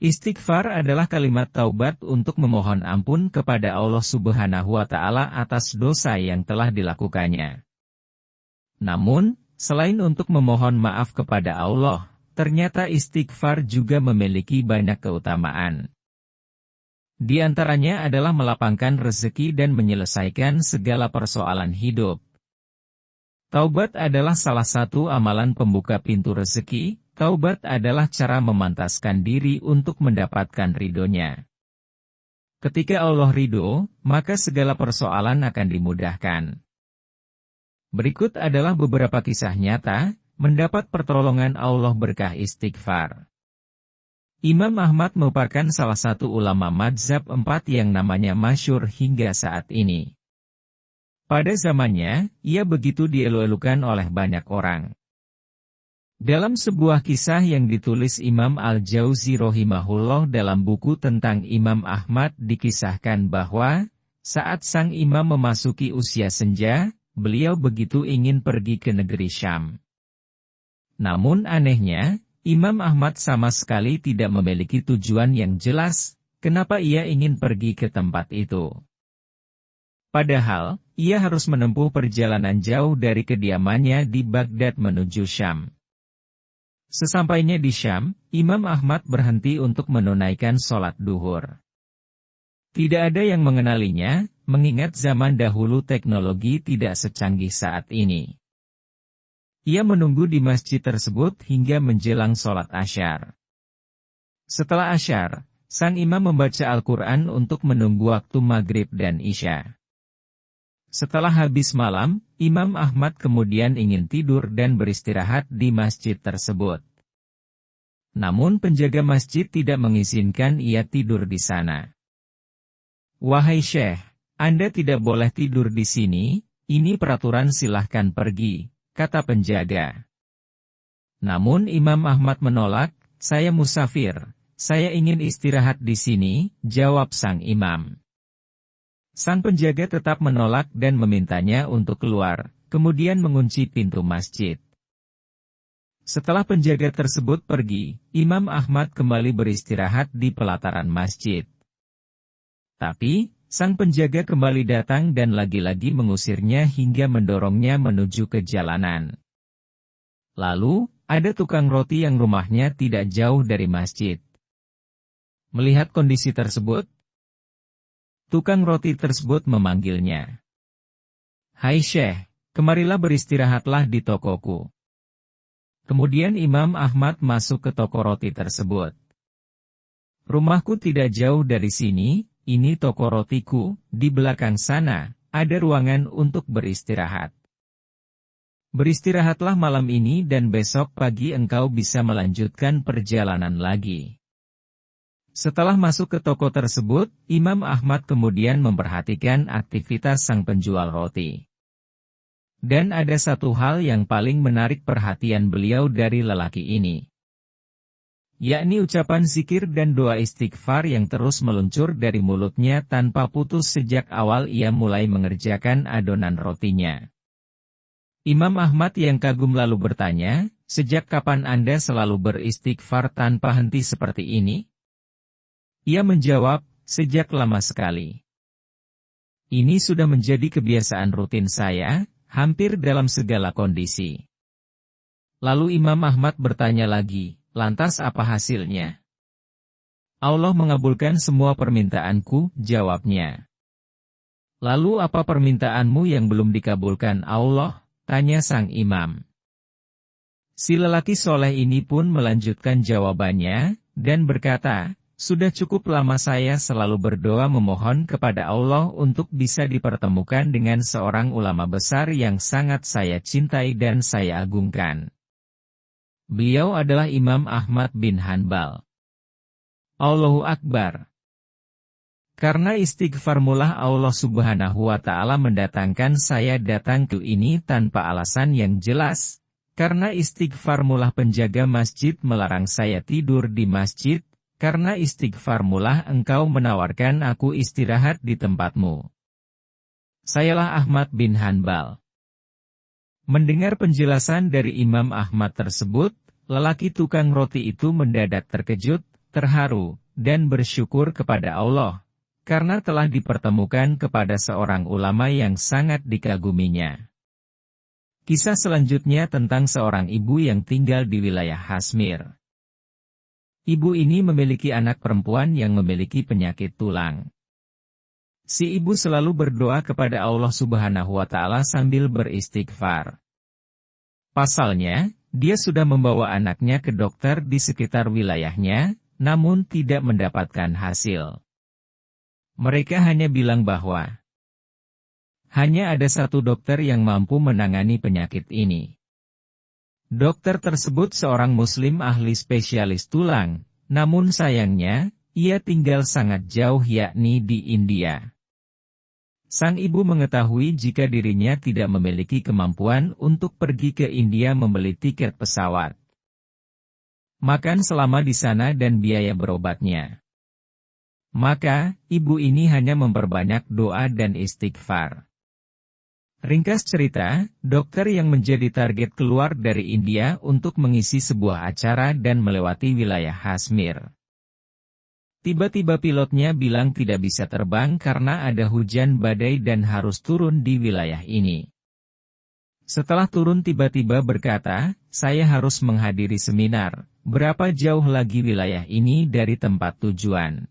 Istighfar adalah kalimat taubat untuk memohon ampun kepada Allah Subhanahu wa Ta'ala atas dosa yang telah dilakukannya. Namun, selain untuk memohon maaf kepada Allah, ternyata istighfar juga memiliki banyak keutamaan. Di antaranya adalah melapangkan rezeki dan menyelesaikan segala persoalan hidup. Taubat adalah salah satu amalan pembuka pintu rezeki. Taubat adalah cara memantaskan diri untuk mendapatkan ridhonya. Ketika Allah ridho, maka segala persoalan akan dimudahkan. Berikut adalah beberapa kisah nyata, mendapat pertolongan Allah berkah istighfar. Imam Ahmad merupakan salah satu ulama mazhab 4 yang namanya masyhur hingga saat ini. Pada zamannya, ia begitu dielu-elukan oleh banyak orang. Dalam sebuah kisah yang ditulis Imam Al-Jauzi rahimahullah dalam buku tentang Imam Ahmad dikisahkan bahwa, saat sang imam memasuki usia senja, beliau begitu ingin pergi ke negeri Syam. Namun anehnya, Imam Ahmad sama sekali tidak memiliki tujuan yang jelas, kenapa ia ingin pergi ke tempat itu. Padahal, ia harus menempuh perjalanan jauh dari kediamannya di Baghdad menuju Syam. Sesampainya di Syam, Imam Ahmad berhenti untuk menunaikan sholat duhur. Tidak ada yang mengenalinya, mengingat zaman dahulu teknologi tidak secanggih saat ini. Ia menunggu di masjid tersebut hingga menjelang sholat asyar. Setelah asyar, sang imam membaca Al-Quran untuk menunggu waktu maghrib dan isya. Setelah habis malam, Imam Ahmad kemudian ingin tidur dan beristirahat di masjid tersebut. Namun penjaga masjid tidak mengizinkan ia tidur di sana. "Wahai Syekh, Anda tidak boleh tidur di sini, ini peraturan, silahkan pergi," kata penjaga. Namun Imam Ahmad menolak, "Saya musafir, saya ingin istirahat di sini," jawab sang imam. Sang penjaga tetap menolak dan memintanya untuk keluar, kemudian mengunci pintu masjid. Setelah penjaga tersebut pergi, Imam Ahmad kembali beristirahat di pelataran masjid. Tapi, sang penjaga kembali datang dan lagi-lagi mengusirnya hingga mendorongnya menuju ke jalanan. Lalu, ada tukang roti yang rumahnya tidak jauh dari masjid. Melihat kondisi tersebut, tukang roti tersebut memanggilnya. "Hai Syekh, kemarilah beristirahatlah di tokoku." Kemudian Imam Ahmad masuk ke toko roti tersebut. "Rumahku tidak jauh dari sini, ini toko rotiku, di belakang sana, ada ruangan untuk beristirahat. Beristirahatlah malam ini dan besok pagi engkau bisa melanjutkan perjalanan lagi." Setelah masuk ke toko tersebut, Imam Ahmad kemudian memperhatikan aktivitas sang penjual roti. Dan ada satu hal yang paling menarik perhatian beliau dari lelaki ini, yakni ucapan zikir dan doa istighfar yang terus meluncur dari mulutnya tanpa putus sejak awal ia mulai mengerjakan adonan rotinya. Imam Ahmad yang kagum lalu bertanya, "Sejak kapan Anda selalu beristighfar tanpa henti seperti ini?" Ia menjawab, "Sejak lama sekali. Ini sudah menjadi kebiasaan rutin saya, hampir dalam segala kondisi." Lalu Imam Ahmad bertanya lagi, "Lantas apa hasilnya?" "Allah mengabulkan semua permintaanku," jawabnya. "Lalu apa permintaanmu yang belum dikabulkan Allah?" tanya sang imam. Si lelaki soleh ini pun melanjutkan jawabannya, dan berkata, "Sudah cukup lama saya selalu berdoa memohon kepada Allah untuk bisa dipertemukan dengan seorang ulama besar yang sangat saya cintai dan saya agungkan. Beliau adalah Imam Ahmad bin Hanbal." Allahu Akbar. Karena istighfar mulah Allah Subhanahu wa Ta'ala mendatangkan saya datang ke ini tanpa alasan yang jelas. Karena istighfar mulah penjaga masjid melarang saya tidur di masjid. Karena istighfar mulah engkau menawarkan aku istirahat di tempatmu. Sayalah Ahmad bin Hanbal. Mendengar penjelasan dari Imam Ahmad tersebut, lelaki tukang roti itu mendadak terkejut, terharu, dan bersyukur kepada Allah, karena telah dipertemukan kepada seorang ulama yang sangat dikaguminya. Kisah selanjutnya tentang seorang ibu yang tinggal di wilayah Kashmir. Ibu ini memiliki anak perempuan yang memiliki penyakit tulang. Si ibu selalu berdoa kepada Allah Subhanahu wa Ta'ala sambil beristighfar. Pasalnya, dia sudah membawa anaknya ke dokter di sekitar wilayahnya, namun tidak mendapatkan hasil. Mereka hanya bilang bahwa hanya ada satu dokter yang mampu menangani penyakit ini. Dokter tersebut seorang Muslim ahli spesialis tulang, namun sayangnya, ia tinggal sangat jauh yakni di India. Sang ibu mengetahui jika dirinya tidak memiliki kemampuan untuk pergi ke India membeli tiket pesawat, makan selama di sana dan biaya berobatnya. Maka, ibu ini hanya memperbanyak doa dan istighfar. Ringkas cerita, dokter yang menjadi target keluar dari India untuk mengisi sebuah acara dan melewati wilayah Kashmir. Tiba-tiba pilotnya bilang tidak bisa terbang karena ada hujan badai dan harus turun di wilayah ini. Setelah turun tiba-tiba berkata, "Saya harus menghadiri seminar, berapa jauh lagi wilayah ini dari tempat tujuan?"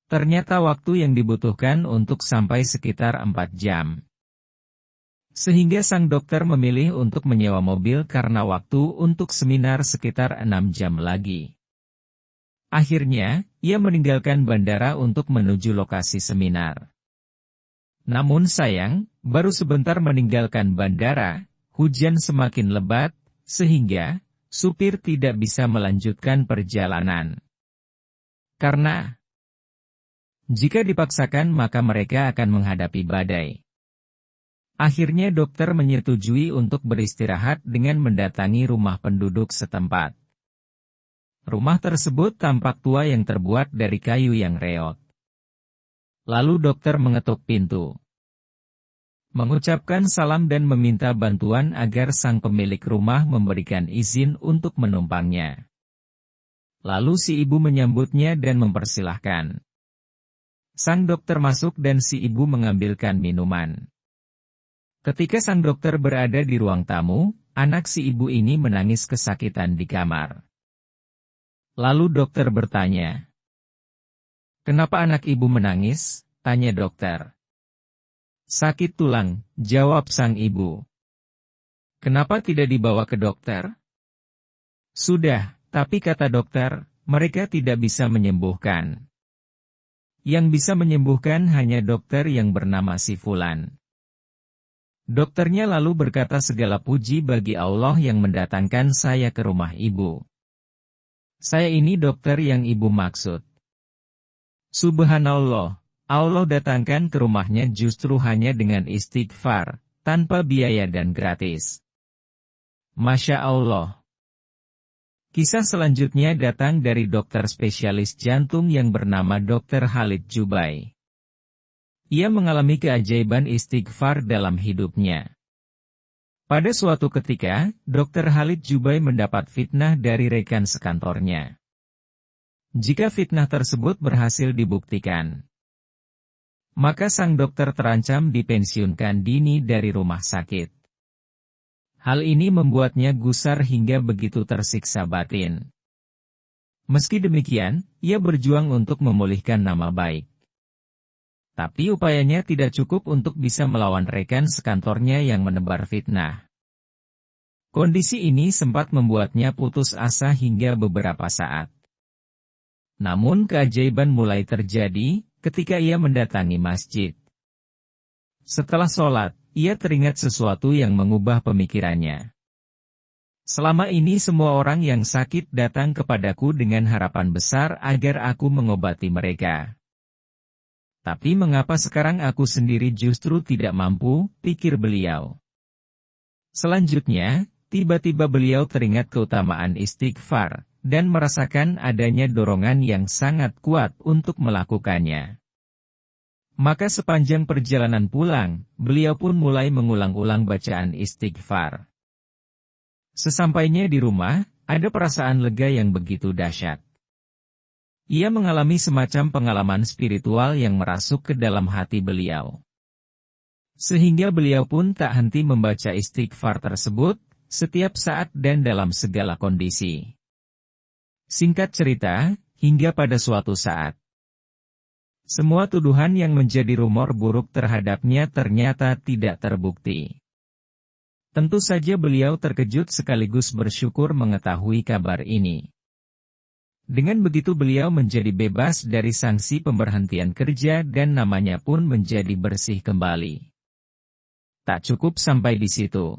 Ternyata waktu yang dibutuhkan untuk sampai sekitar 4 jam. Sehingga sang dokter memilih untuk menyewa mobil karena waktu untuk seminar sekitar 6 jam lagi. Akhirnya, ia meninggalkan bandara untuk menuju lokasi seminar. Namun sayang, baru sebentar meninggalkan bandara, hujan semakin lebat, sehingga supir tidak bisa melanjutkan perjalanan. Karena jika dipaksakan maka mereka akan menghadapi badai. Akhirnya dokter menyetujui untuk beristirahat dengan mendatangi rumah penduduk setempat. Rumah tersebut tampak tua yang terbuat dari kayu yang reot. Lalu dokter mengetuk pintu, mengucapkan salam dan meminta bantuan agar sang pemilik rumah memberikan izin untuk menumpangnya. Lalu si ibu menyambutnya dan mempersilahkan. Sang dokter masuk dan si ibu mengambilkan minuman. Ketika sang dokter berada di ruang tamu, anak si ibu ini menangis kesakitan di kamar. Lalu dokter bertanya, "Kenapa anak ibu menangis?" tanya dokter. "Sakit tulang," jawab sang ibu. "Kenapa tidak dibawa ke dokter?" "Sudah, tapi kata dokter, mereka tidak bisa menyembuhkan. Yang bisa menyembuhkan hanya dokter yang bernama si Fulan." Dokternya lalu berkata, "Segala puji bagi Allah yang mendatangkan saya ke rumah ibu. Saya ini dokter yang ibu maksud." Subhanallah, Allah datangkan ke rumahnya justru hanya dengan istighfar, tanpa biaya dan gratis. Masya Allah. Kisah selanjutnya datang dari dokter spesialis jantung yang bernama Dr. Khalid Jubai. Ia mengalami keajaiban istighfar dalam hidupnya. Pada suatu ketika, Dr. Khalid Jubai mendapat fitnah dari rekan sekantornya. Jika fitnah tersebut berhasil dibuktikan, maka sang dokter terancam dipensiunkan dini dari rumah sakit. Hal ini membuatnya gusar hingga begitu tersiksa batin. Meski demikian, ia berjuang untuk memulihkan nama baik. Tapi upayanya tidak cukup untuk bisa melawan rekan sekantornya yang menebar fitnah. Kondisi ini sempat membuatnya putus asa hingga beberapa saat. Namun keajaiban mulai terjadi ketika ia mendatangi masjid. Setelah sholat, ia teringat sesuatu yang mengubah pemikirannya. Selama ini semua orang yang sakit datang kepadaku dengan harapan besar agar aku mengobati mereka. Tapi mengapa sekarang aku sendiri justru tidak mampu, pikir beliau. Selanjutnya, tiba-tiba beliau teringat keutamaan istighfar, dan merasakan adanya dorongan yang sangat kuat untuk melakukannya. Maka sepanjang perjalanan pulang, beliau pun mulai mengulang-ulang bacaan istighfar. Sesampainya di rumah, ada perasaan lega yang begitu dahsyat. Ia mengalami semacam pengalaman spiritual yang merasuk ke dalam hati beliau. Sehingga beliau pun tak henti membaca istighfar tersebut, setiap saat dan dalam segala kondisi. Singkat cerita, hingga pada suatu saat, semua tuduhan yang menjadi rumor buruk terhadapnya ternyata tidak terbukti. Tentu saja beliau terkejut sekaligus bersyukur mengetahui kabar ini. Dengan begitu beliau menjadi bebas dari sanksi pemberhentian kerja dan namanya pun menjadi bersih kembali. Tak cukup sampai di situ.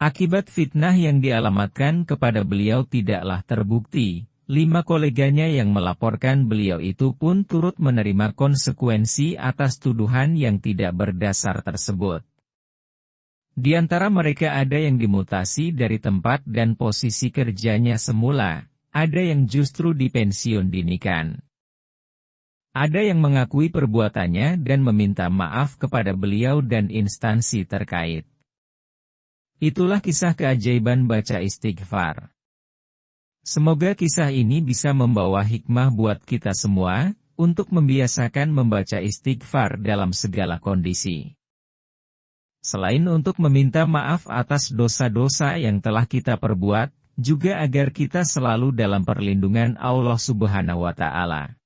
Akibat fitnah yang dialamatkan kepada beliau tidaklah terbukti, 5 koleganya yang melaporkan beliau itu pun turut menerima konsekuensi atas tuduhan yang tidak berdasar tersebut. Di antara mereka ada yang dimutasi dari tempat dan posisi kerjanya semula. Ada yang justru dipensiun dinikan. Ada yang mengakui perbuatannya dan meminta maaf kepada beliau dan instansi terkait. Itulah kisah keajaiban baca istighfar. Semoga kisah ini bisa membawa hikmah buat kita semua, untuk membiasakan membaca istighfar dalam segala kondisi. Selain untuk meminta maaf atas dosa-dosa yang telah kita perbuat, juga agar kita selalu dalam perlindungan Allah Subhanahu wa Ta'ala.